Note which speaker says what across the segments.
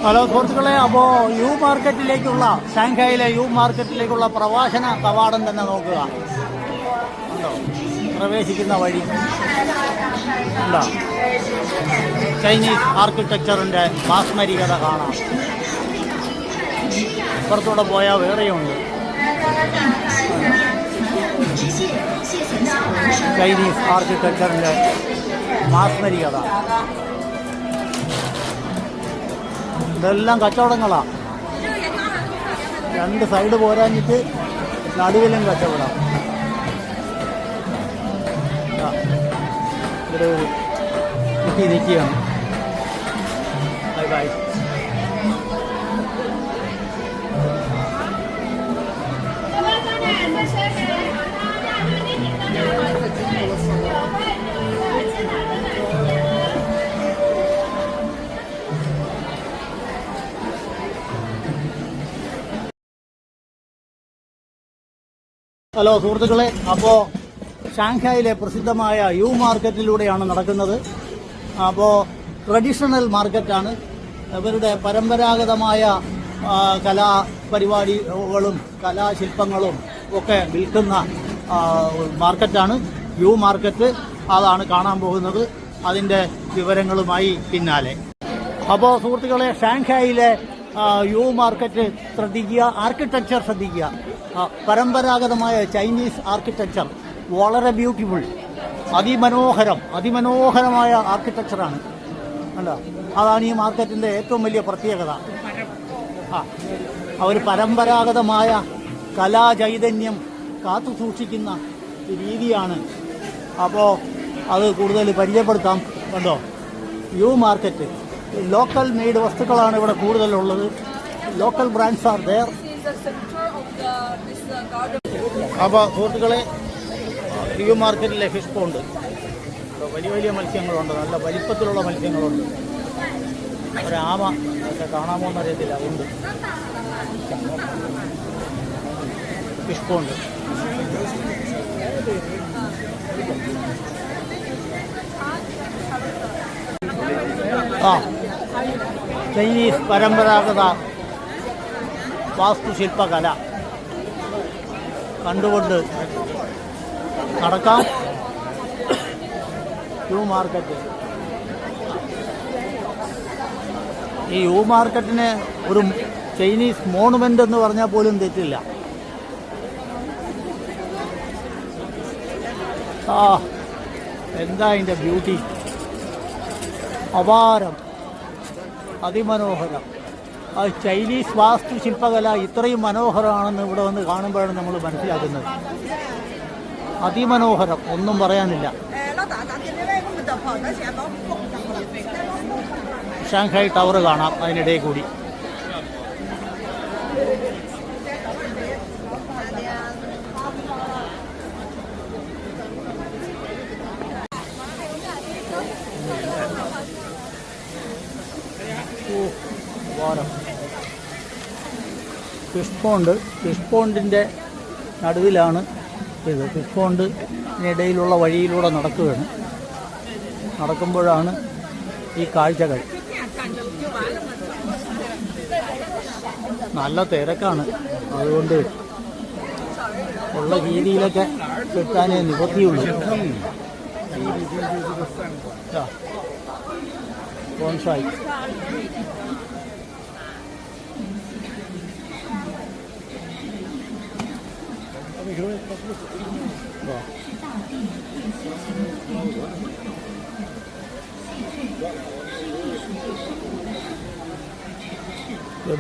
Speaker 1: Hello സുഹൃത്തുക്കളെ, അപ്പോൾ U മാർക്കറ്റിലേക്കുള്ള ഷാങ്ഹായിലെ U മാർക്കറ്റിലേക്കുള്ള പ്രവാസന കവാടം തന്നെ നോക്കുക. ഉണ്ടോ പ്രവേശിക്കുന്ന വഴി ഉണ്ടോ? ചൈനീസ് ആർക്കിടെക്ചറിൻ്റെ മാസ്മരികത കാണാം. പുറത്തൂടെ പോയാൽ വേറെയുണ്ട്. ചൈനീസ് ആർക്കിടെക്ചറിൻ്റെ മാസ്മരികത. ഇതെല്ലാം കച്ചവടങ്ങളാണ്. രണ്ട് സൈഡ് പോരാഞ്ഞിട്ട് നടുവിലും കച്ചവടം. ഇവിടെ ഒരു കുട്ടി നിൽക്കുകയാണ്. Bye bye. ഹലോ സുഹൃത്തുക്കളെ, അപ്പോൾ ഷാങ്ഹായിലെ പ്രസിദ്ധമായ യു മാർക്കറ്റിലൂടെയാണ് നടക്കുന്നത്. അപ്പോൾ ട്രഡീഷണൽ മാർക്കറ്റാണ്. ഇവരുടെ പരമ്പരാഗതമായ കലാപരിപാടികളും കലാശില്പങ്ങളും ഒക്കെ വിൽക്കുന്ന മാർക്കറ്റാണ് യു മാർക്കറ്റ്. അതാണ് കാണാൻ പോകുന്നത്. അതിൻ്റെ വിവരങ്ങളുമായി പിന്നാലെ. അപ്പോൾ സുഹൃത്തുക്കളെ, ഷാങ്ഹായിലെ യു മാർക്കറ്റ് ശ്രദ്ധിക്കുക, ആർക്കിടെക്ചർ ശ്രദ്ധിക്കുക. പരമ്പരാഗതമായ ചൈനീസ് ആർക്കിടെക്ചർ വളരെ ബ്യൂട്ടിഫുൾ, അതിമനോഹരമായ ആർക്കിടെക്ചറാണ്. അല്ല, അതാണ് ഈ മാർക്കറ്റിൻ്റെ ഏറ്റവും വലിയ പ്രത്യേകത. അവർ പരമ്പരാഗതമായ കലാചൈതന്യം കാത്തു സൂക്ഷിക്കുന്ന രീതിയാണ്. അപ്പോൾ അത് കൂടുതൽ പരിചയപ്പെടുത്താം. കണ്ടോ, യു മാർക്കറ്റ് ലോക്കൽ മെയ്ഡ് വസ്തുക്കളാണ് ഇവിടെ കൂടുതലുള്ളത്. Local brands are there. അപ്പോൾ സുഹൃത്തുക്കളെ, യു മാർക്കറ്റിലെ ഫിഷ് പോണ്ട് വലിയ മത്സ്യങ്ങളുണ്ട്. നല്ല വലിപ്പത്തിലുള്ള മത്സ്യങ്ങളുണ്ട്. ഒരാമ ഒക്കെ കാണാമോ എന്നറിയത്തില്ല. ഉണ്ട് ഫിഷ് പോണ്ട്. ചൈനീസ് പരമ്പരാഗത വാസ്തുശില്പകല കണ്ടുകൊണ്ട് നടക്കാം. U market. ഈ യു മാർക്കറ്റിന് ഒരു ചൈനീസ് മോണുമെൻ്റ് എന്ന് പറഞ്ഞാൽ പോലും തെറ്റില്ല. എന്താ അതിൻ്റെ ബ്യൂട്ടി! അപാരം, അതിമനോഹരം. ചൈനീസ് വാസ്തുശില്പകല ഇത്രയും മനോഹരമാണെന്ന് ഇവിടെ വന്ന് കാണുമ്പോഴാണ് നമ്മൾ മനസ്സിലാക്കുന്നത്. അതിമനോഹരം, ഒന്നും പറയാനില്ല. ഷാങ്ഹായ് ടവർ കാണാം അതിനിടയിൽ കൂടി. ഫിഷ് പോണ്ടിൻ്റെ നടുവിലാണ് ഇത്. ഫിഷ് പോണ്ടിനിടയിലുള്ള വഴിയിലൂടെ നടക്കുകയാണ്. നടക്കുമ്പോഴാണ് ഈ കാഴ്ചകൾ. നല്ല തിരക്കാണ്. അതുകൊണ്ട് ഉള്ള രീതിയിലൊക്കെ കിട്ടാനേ നിവൃത്തിയുള്ളൂ. ബോൺസായി.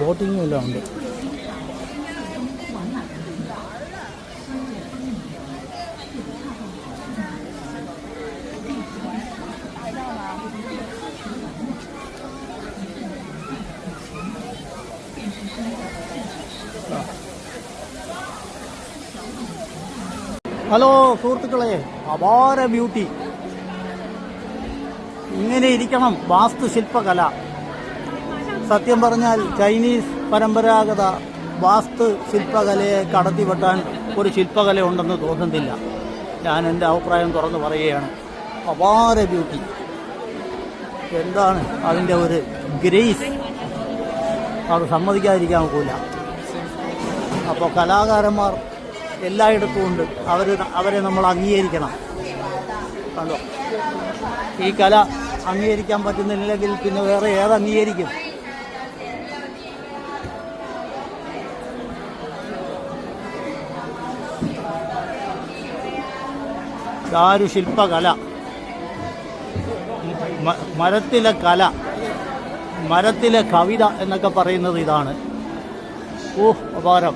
Speaker 1: ബോട്ടിങ്ങും എല്ലാം ഉണ്ട്. ഹലോ സുഹൃത്തുക്കളെ, അപാര ബ്യൂട്ടി. ഇങ്ങനെ ഇരിക്കണം വാസ്തുശില്പകല. സത്യം പറഞ്ഞാൽ ചൈനീസ് പരമ്പരാഗത വാസ്തുശില്പകലയെ കടത്തിവെട്ടാൻ ഒരു ശില്പകല ഉണ്ടെന്ന് തോന്നുന്നില്ല. ഞാൻ എൻ്റെ അഭിപ്രായം തുറന്ന് പറയുകയാണ്. അപാര ബ്യൂട്ടി. എന്താണ് അതിൻ്റെ ഒരു ഗ്രേസ്! അത് സമ്മതിക്കാതിരിക്കാൻ ഒക്കില്ല. അപ്പോൾ കലാകാരന്മാർ എല്ലായിടത്തും ഉണ്ട്. അവരെ നമ്മൾ അംഗീകരിക്കണം. കണ്ടോ, ഈ കല അംഗീകരിക്കാൻ പറ്റുന്നില്ലെങ്കിൽ പിന്നെ വേറെ ഏത് അംഗീകരിക്കും? ശില്പകല, മരത്തിലെ കല, മരത്തിലെ കവിത എന്നൊക്കെ പറയുന്നത് ഇതാണ്. അപാരം.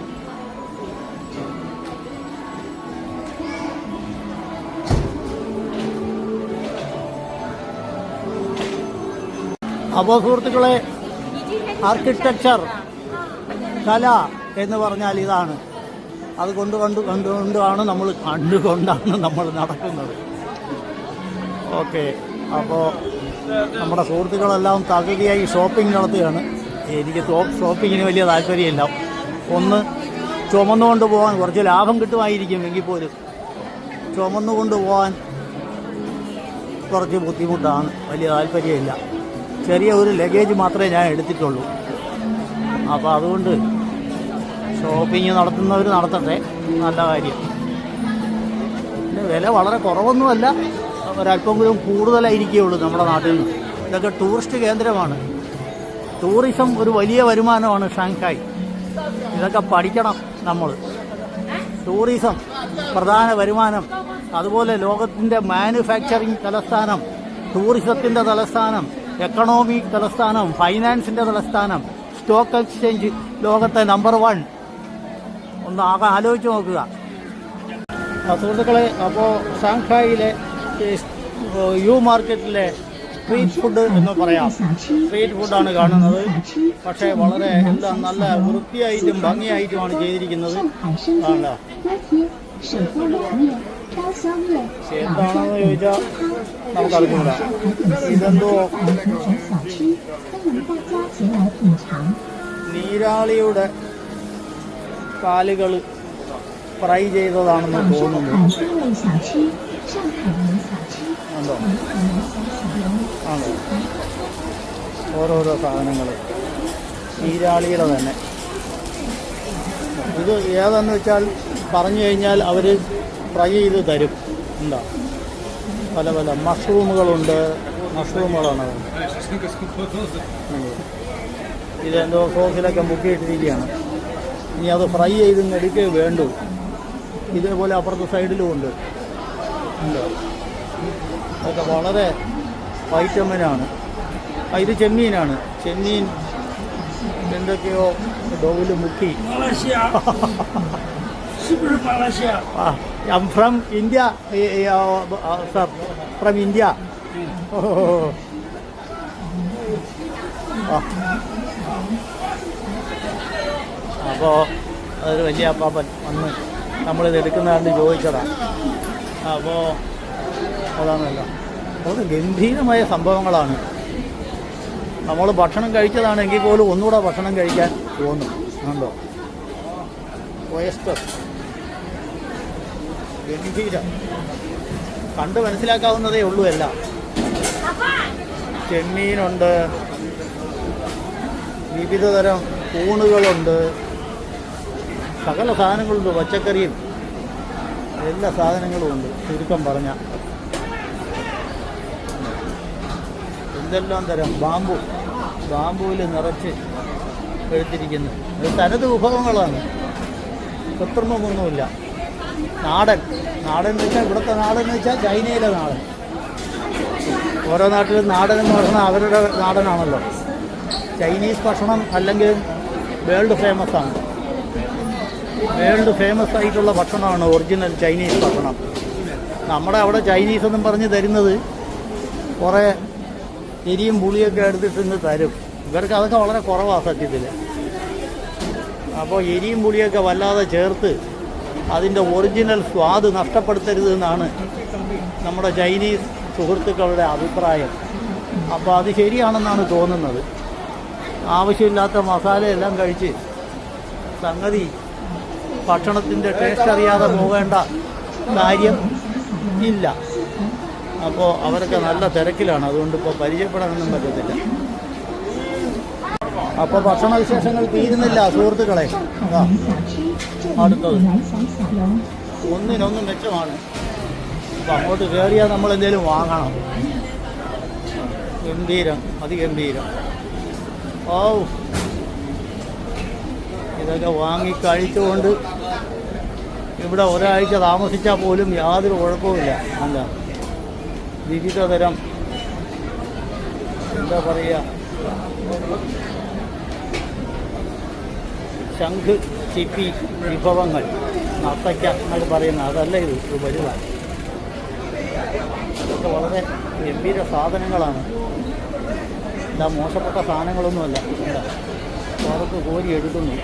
Speaker 1: അപ്പോൾ സുഹൃത്തുക്കളെ, ആർക്കിടെക്ചർ കല എന്ന് പറഞ്ഞാൽ ഇതാണ്. അത് കണ്ടുകൊണ്ടാണ് നമ്മൾ നടക്കുന്നത്. ഓക്കെ, അപ്പോൾ നമ്മുടെ സുഹൃത്തുക്കളെല്ലാം തകൃതിയായി ഷോപ്പിംഗ് നടത്തുകയാണ്. എനിക്ക് ഷോപ്പിങ്ങിന് വലിയ താല്പര്യമില്ല. ഒന്ന് ചുമന്നുകൊണ്ട് പോകാൻ കുറച്ച് ലാഭം കിട്ടുമായിരിക്കും, എങ്കിൽ പോലും ചുമന്നുകൊണ്ട് പോകാൻ കുറച്ച് ബുദ്ധിമുട്ടാണ്. വലിയ താല്പര്യമില്ല. ചെറിയ ഒരു ലഗേജ് മാത്രമേ ഞാൻ എടുത്തിട്ടുള്ളൂ. അപ്പോൾ അതുകൊണ്ട് ഷോപ്പിംഗ് നടത്തുന്നവർ നടത്തട്ടെ, നല്ല കാര്യം. പിന്നെ വില വളരെ കുറവൊന്നുമല്ല, ഒരല്പമെങ്കിലും കൂടുതലായിരിക്കുകയുള്ളൂ നമ്മുടെ നാട്ടിൽ നിന്ന്. ഇതൊക്കെ ടൂറിസ്റ്റ് കേന്ദ്രമാണ്. ടൂറിസം ഒരു വലിയ വരുമാനമാണ് ഷാങ്ഹായ്. ഇതൊക്കെ പഠിക്കണം നമ്മൾ. ടൂറിസം പ്രധാന വരുമാനം. അതുപോലെ ലോകത്തിൻ്റെ മാനുഫാക്ചറിങ് തലസ്ഥാനം, ടൂറിസത്തിൻ്റെ തലസ്ഥാനം, എക്കണോമിക് തലസ്ഥാനം, ഫൈനാൻസിൻ്റെ തലസ്ഥാനം, സ്റ്റോക്ക് എക്സ്ചേഞ്ച് ലോകത്തെ നമ്പർ 1. ഒന്ന് ആലോചിച്ച് നോക്കുക സുഹൃത്തുക്കളെ. അപ്പോൾ ഷാങ്ഹായിലെ യു മാർക്കറ്റിലെ സ്ട്രീറ്റ് ഫുഡ് എന്ന് പറയാം. സ്ട്രീറ്റ് ഫുഡാണ് കാണുന്നത്. പക്ഷേ വളരെ നല്ല വൃത്തിയായിട്ടും ഭംഗിയായിട്ടുമാണ് ചെയ്തിരിക്കുന്നത്. ആണല്ലോ, എന്താണെന്ന് ചോദിച്ചാൽ നമുക്കറിഞ്ഞൂടാ. ഇതെന്തോ നീരാളിയുടെ കാലുകൾ ഫ്രൈ ചെയ്തതാണെന്ന് തോന്നുന്നു. ഉണ്ടോ? ആണോ? ഓരോരോ സാധനങ്ങൾ നീരാളിയുടെ തന്നെ. ഇത് ഏതെന്ന് വെച്ചാൽ പറഞ്ഞു കഴിഞ്ഞാൽ അവർ ഫ്രൈ ചെയ്ത് തരും. ഉണ്ടോ? പല പല മഷ്റൂമുകളുണ്ട്. മഷ്റൂമുകളാണ്. ഇതെന്തോ സോസിലൊക്കെ മുക്കിയിട്ടിരിക്കുകയാണ്. ഇനി അത് ഫ്രൈ ചെയ്ത് എടുക്കുകയോ വേണ്ടു. ഇതേപോലെ അപ്പുറത്തെ സൈഡിലും ഉണ്ട്. അതൊക്കെ വളരെ വൈറ്റമിനാണ്. ഇത് ചെമ്മീനാണ്. ചെമ്മീൻ എന്തൊക്കെയോ ഡോവിൽ മുക്കി. From India sir, from India. അപ്പോൾ അതൊരു വലിയ അപ്പാപ്പൻ വന്ന് നമ്മളിത് എടുക്കുന്നതാണ്ട് ചോദിച്ചതാണ്. അപ്പോൾ അതാണല്ലോ, അത് ഗംഭീരമായ സംഭവങ്ങളാണ്. നമ്മൾ ഭക്ഷണം കഴിച്ചതാണെങ്കിൽ പോലും ഒന്നുകൂടെ ഭക്ഷണം കഴിക്കാൻ തോന്നും. ഉണ്ടോ? ഓയസ്റ്റർ ഗംഭീരം, കണ്ട് മനസ്സിലാക്കാവുന്നതേ ഉള്ളൂ. എല്ലാം ചെമ്മീനുണ്ട്, വിവിധതരം കൂണുകളുണ്ട്, സകല സാധനങ്ങളുണ്ട്. പച്ചക്കറിയും എല്ലാ സാധനങ്ങളും ഉണ്ട്. ചുരുക്കം പറഞ്ഞാൽ എന്തെല്ലാം തരം ബാമ്പുവിൽ നിറച്ച് എടുത്തിരിക്കുന്നു. ഇത് തനത് വിഭവങ്ങളാണ്, കൃത്രിമമൊന്നുമില്ല. നാടൻ എന്ന് വെച്ചാൽ ഇവിടുത്തെ നാടെന്ന് വെച്ചാൽ ചൈനയിലെ നാടൻ. ഓരോ നാട്ടിലും നാടൻ എന്ന് പറഞ്ഞാൽ അവരുടെ നാടനാണല്ലോ. ചൈനീസ് ഭക്ഷണം അല്ലെങ്കിൽ വേൾഡ് ഫേമസ് ആണ്. വേൾഡ് ഫേമസ് ആയിട്ടുള്ള ഭക്ഷണമാണ് ഒറിജിനൽ ചൈനീസ് ഭക്ഷണം. നമ്മുടെ അവിടെ ചൈനീസ് എന്നും പറഞ്ഞ് തരുന്നത് കുറേ എരിയും പുളിയൊക്കെ എടുത്തിട്ട് തരും. ഇവർക്ക് അതൊക്കെ വളരെ കുറവാണ് സത്യത്തിൽ. അപ്പോൾ എരിയും പുളിയൊക്കെ വല്ലാതെ ചേർത്ത് അതിൻ്റെ ഒറിജിനൽ സ്വാദ് നഷ്ടപ്പെടുത്തരുതെന്നാണ് നമ്മുടെ ചൈനീസ് സുഹൃത്തുക്കളുടെ അഭിപ്രായം. അപ്പോൾ അത് ശരിയാണെന്നാണ് തോന്നുന്നത്. ആവശ്യമില്ലാത്ത മസാലയെല്ലാം കഴിച്ച് സംഗതി ഭക്ഷണത്തിൻ്റെ ടേസ്റ്റ് അറിയാതെ പോകേണ്ട കാര്യം ഇല്ല. അപ്പോൾ അവരൊക്കെ നല്ല തിരക്കിലാണ്. അതുകൊണ്ട് ഇപ്പോൾ പരിചയപ്പെടാനൊന്നും പറ്റത്തില്ല. അപ്പോൾ ഭക്ഷണ വിശേഷങ്ങൾ തീരുന്നില്ല സുഹൃത്തുക്കളെ. അടുത്തത് ഒന്നിനൊന്നും മെച്ചമാണ്. അപ്പം അങ്ങോട്ട് കയറിയാൽ നമ്മൾ എന്തെങ്കിലും വാങ്ങണം. ഗംഭീരം, അതിഗംഭീരം. ഓ, ഇതൊക്കെ വാങ്ങി കഴിച്ചുകൊണ്ട് ഇവിടെ ഒരാഴ്ച താമസിച്ചാൽ പോലും യാതൊരു കുഴപ്പമില്ല. അല്ല, വിവിധതരം എന്താ പറയുക, ശംഖ് ചിപ്പി വിഭവങ്ങൾ, നത്തയ്ക്ക എന്നൊക്കെ പറയുന്നത് അതല്ല, ഇത് വലുതാണ്. ഇതൊക്കെ വളരെ ഗംഭീര സാധനങ്ങളാണ്. എന്താ മോശപ്പെട്ട സാധനങ്ങളൊന്നുമല്ല. എന്താ പുറത്ത് കോരി എടുക്കുന്നു.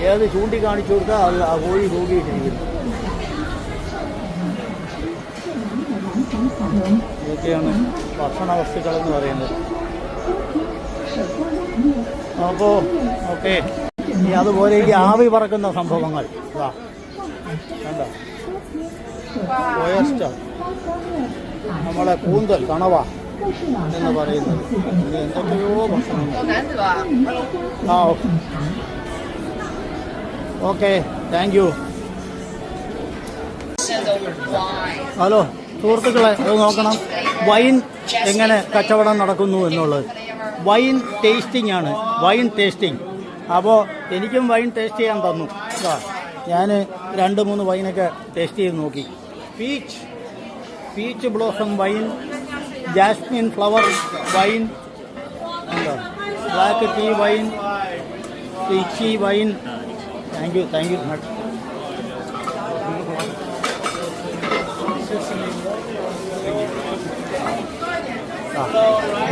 Speaker 1: ഏത് ചൂണ്ടിക്കാണിച്ചു കൊടുത്താൽ അത് ആ കോഴി തൂക്കിയിട്ടിരിക്കുന്നു. ഇതൊക്കെയാണ് ഭക്ഷണ വസ്തുക്കളെന്ന് പറയുന്നത്. അപ്പോൾ ഓക്കെ, ഇനി അതുപോലെ ഈ ആവി പറക്കുന്ന സംഭവങ്ങൾ കണ്ടോ, ഓയസ്റ്റർ, നമ്മളെ കൂന്തൽ, കണവ എന്ന് പറയുന്നത്. ഇനി എന്തൊക്കെയോ ഭക്ഷണങ്ങൾ. ആ ഓക്കെ, താങ്ക് യു. ഹലോ സുഹൃത്തുക്കളെ, അത് നോക്കണം വൈൻ എങ്ങനെ കച്ചവടം നടക്കുന്നു എന്നുള്ളത്. വൈൻ ടേസ്റ്റിംഗ് ആണ്, വൈൻ ടേസ്റ്റിംഗ്. അപ്പോൾ എനിക്കും വൈൻ ടേസ്റ്റ് ചെയ്യാൻ തന്നു. ഞാൻ 2-3 വൈനൊക്കെ ടേസ്റ്റ് ചെയ്ത് നോക്കി. Peach blossom wine, jasmine flower wine, എന്താ black tea wine, peach wine. Thank you much.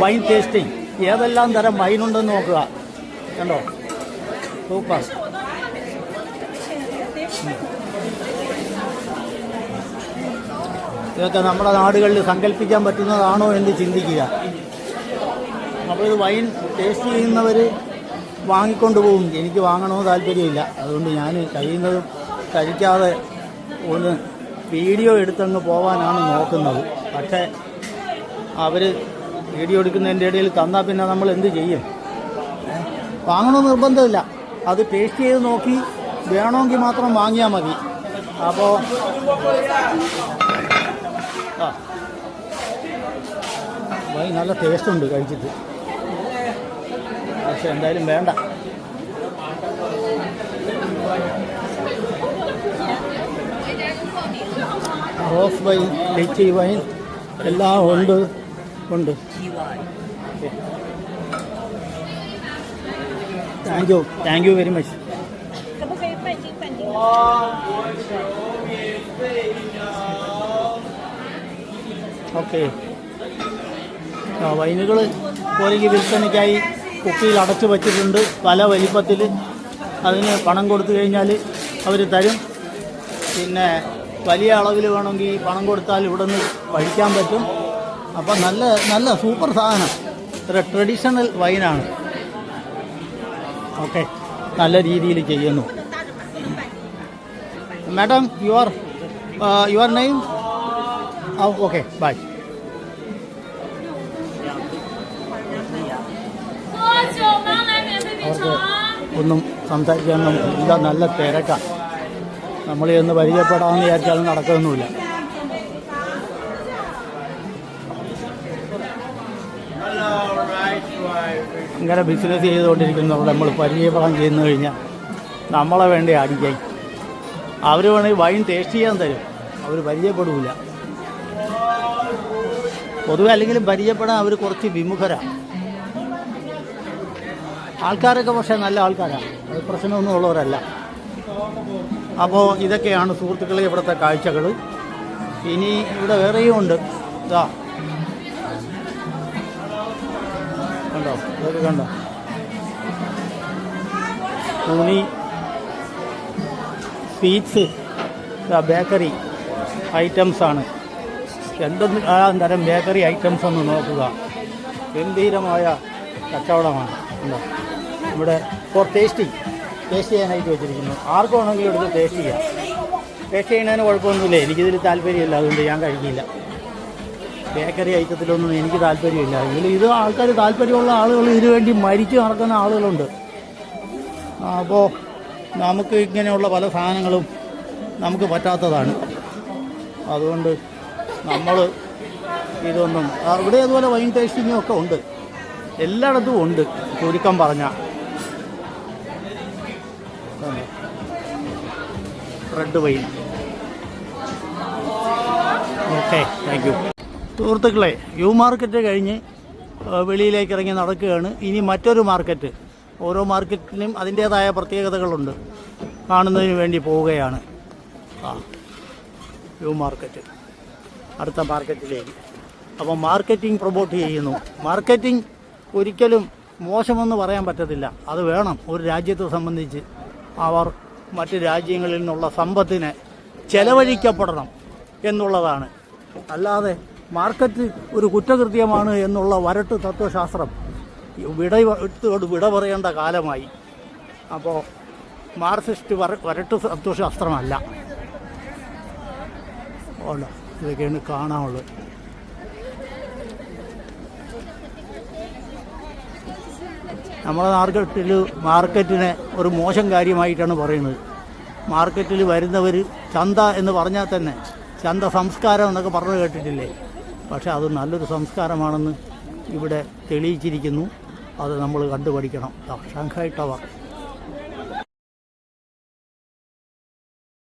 Speaker 1: Wine tasting, ഏതെല്ലാം തരം വൈനുണ്ടെന്ന് നോക്കുക. കണ്ടോ, സൂപ്പർ. ഇതൊക്കെ നമ്മുടെ നാടുകളിൽ സങ്കല്പിക്കാൻ പറ്റുന്നതാണോ എന്ന് ചിന്തിക്കുക. അപ്പോൾ ഇത് വൈൻ ടേസ്റ്റ് ചെയ്യുന്നവർ വാങ്ങിക്കൊണ്ട് പോകും. എനിക്ക് വാങ്ങണമെന്ന് താല്പര്യമില്ല. അതുകൊണ്ട് ഞാൻ കഴിയുന്നതും കഴിക്കാതെ ഒന്ന് വീഡിയോ എടുത്തങ്ങ് പോകാനാണ് നോക്കുന്നത്. പക്ഷേ അവർ വീഡിയോ എടുക്കുന്നതിൻ്റെ ഇടയിൽ തന്നാൽ പിന്നെ നമ്മൾ എന്ത് ചെയ്യും? വാങ്ങണമെന്ന് നിർബന്ധമില്ല. അത് ടേസ്റ്റ് ചെയ്ത് നോക്കി വേണമെങ്കിൽ മാത്രം വാങ്ങിയാൽ മതി. അപ്പോൾ വൈൻ നല്ല ടേസ്റ്റുണ്ട് കഴിച്ചിട്ട്. പക്ഷെ എന്തായാലും വേണ്ട. റോസ് വൈൻ, ലിച്ചി വൈൻ എല്ലാം ഉണ്ട്. Thank you very much. Okay, വൈനുകൾ കോലിക്ക് വിൽപ്പനയ്ക്കായി കുപ്പിയിൽ അടച്ചു വച്ചിട്ടുണ്ട്, പല വലിപ്പത്തിൽ. അതിന് പണം കൊടുത്തു കഴിഞ്ഞാൽ അവർ തരും. പിന്നെ വലിയ അളവിൽ വേണമെങ്കിൽ പണം കൊടുത്താൽ ഇവിടെ നിന്ന് കഴിക്കാൻ പറ്റും. അപ്പം നല്ല സൂപ്പർ സാധനം. ഒരു ട്രഡീഷണൽ വൈനാണ്. ഓക്കെ, നല്ല രീതിയിൽ ചെയ്യുന്നു. Madam, your name? Okay, bye. അവർക്ക് ഒന്നും സംസാരിക്കാനൊന്നും ഇല്ല, നല്ല തിരക്കാണ്. നമ്മൾ ചെന്ന് പരിചയപ്പെടാമെന്ന് വിചാരിച്ചാൽ നടക്കുകയൊന്നുമില്ല. ഇങ്ങനെ ബിസിനസ് ചെയ്തുകൊണ്ടിരിക്കുന്നവർ നമ്മൾ പരിചയപ്പെടാൻ ചെയ്യുന്നു കഴിഞ്ഞാൽ നമ്മളെ വേണ്ടി അടിക്കായി. അവർ വേണമെങ്കിൽ വൈൻ ടേസ്റ്റ് ചെയ്യാൻ തരും, അവർ പരിചയപ്പെടില്ല. പൊതുവെ അല്ലെങ്കിലും പരിചയപ്പെടാൻ അവർ കുറച്ച് വിമുഖരാണ്. ആൾക്കാരൊക്കെ പക്ഷേ നല്ല ആൾക്കാരാണ്, അത് പ്രശ്നമൊന്നും ഉള്ളവരല്ല. അപ്പോൾ ഇതൊക്കെയാണ് സുഹൃത്തുക്കളെ ഇവിടുത്തെ കാഴ്ചകൾ. ഇനി ഇവിടെ വേറെയും ഉണ്ട്. കണ്ടോ, ഇതൊക്കെ കണ്ടോ, തുണി, സ്വീറ്റ്സ്, ബേക്കറി ഐറ്റംസാണ്. എന്തെങ്കിലും തരം ബേക്കറി ഐറ്റംസ് ഒന്ന് നോക്കുക. ഗംഭീരമായ കച്ചവടമാണ്. ഇവിടെ ഫോർ ടേസ്റ്റ് ചെയ്യാനായിട്ട് വെച്ചിരിക്കുന്നു. ആർക്കും ആണെങ്കിലും എടുത്ത് ടേസ്റ്റ് ചെയ്യാം. ടേസ്റ്റ് ചെയ്യുന്നതിന് കുഴപ്പമൊന്നുമില്ല. എനിക്കിതിൽ താല്പര്യമില്ല, അതുകൊണ്ട് ഞാൻ കഴിക്കില്ല. ബേക്കറി ഐറ്റത്തിലൊന്നും എനിക്ക് താല്പര്യമില്ല. ഇത് ആൾക്കാർ, താല്പര്യമുള്ള ആളുകൾ ഇതിനു വേണ്ടി മരിച്ചു നടക്കുന്ന ആളുകളുണ്ട്. അപ്പോൾ നമുക്ക് ഇങ്ങനെയുള്ള പല സാധനങ്ങളും നമുക്ക് പറ്റാത്തതാണ്. അതുകൊണ്ട് നമ്മൾ ഇതൊന്നും ഇവിടെ അതുപോലെ വൈൻ ടേസ്റ്റിങ്ങും ഒക്കെ ഉണ്ട്, എല്ലായിടത്തും ഉണ്ട് ചുരുക്കം പറഞ്ഞാൽ. Red wine. Okay, thank you. സുഹൃത്തുക്കളെ, യു മാർക്കറ്റ് കഴിഞ്ഞ് വെളിയിലേക്ക് ഇറങ്ങി നടക്കുകയാണ്. ഇനി മറ്റൊരു മാർക്കറ്റ്, ഓരോ മാർക്കറ്റിനും അതിൻ്റേതായ പ്രത്യേകതകളുണ്ട്, കാണുന്നതിന് വേണ്ടി പോവുകയാണ്. യു മാർക്കറ്റ്, അടുത്ത മാർക്കറ്റിലേക്ക്. അപ്പോൾ മാർക്കറ്റിംഗ് പ്രൊമോട്ട് ചെയ്യുന്നു. മാർക്കറ്റിംഗ് ഒരിക്കലും മോശമെന്ന് പറയാൻ പറ്റത്തില്ല, അത് വേണം. ഒരു രാജ്യത്തെ സംബന്ധിച്ച് അവർ മറ്റ് രാജ്യങ്ങളിൽ നിന്നുള്ള സമ്പത്തിനെ ചെലവഴിക്കപ്പെടണം എന്നുള്ളതാണ്. അല്ലാതെ മാർക്കറ്റ് ഒരു കുറ്റകൃത്യമാണ് എന്നുള്ള വരട്ട് തത്വശാസ്ത്രം വിട പറയേണ്ട കാലമായി. അപ്പോൾ മാർക്സിസ്റ്റ് വരട്ട് തത്വശാസ്ത്രമല്ല. ഉള്ള ഇതൊക്കെയാണ് കാണാനുള്ളത്. നമ്മുടെ മാർക്കറ്റിനെ ഒരു മോശം കാര്യമായിട്ടാണ് പറയുന്നത്. മാർക്കറ്റിൽ വരുന്നവർ ചന്ത എന്ന് പറഞ്ഞാൽ തന്നെ ചന്ത സംസ്കാരം എന്നൊക്കെ പറഞ്ഞു കേട്ടിട്ടില്ലേ? പക്ഷേ അത് നല്ലൊരു സംസ്കാരമാണെന്ന് ഇവിടെ തെളിയിച്ചിരിക്കുന്നു. അത് നമ്മൾ കണ്ടുപഠിക്കണം. Shanghai tower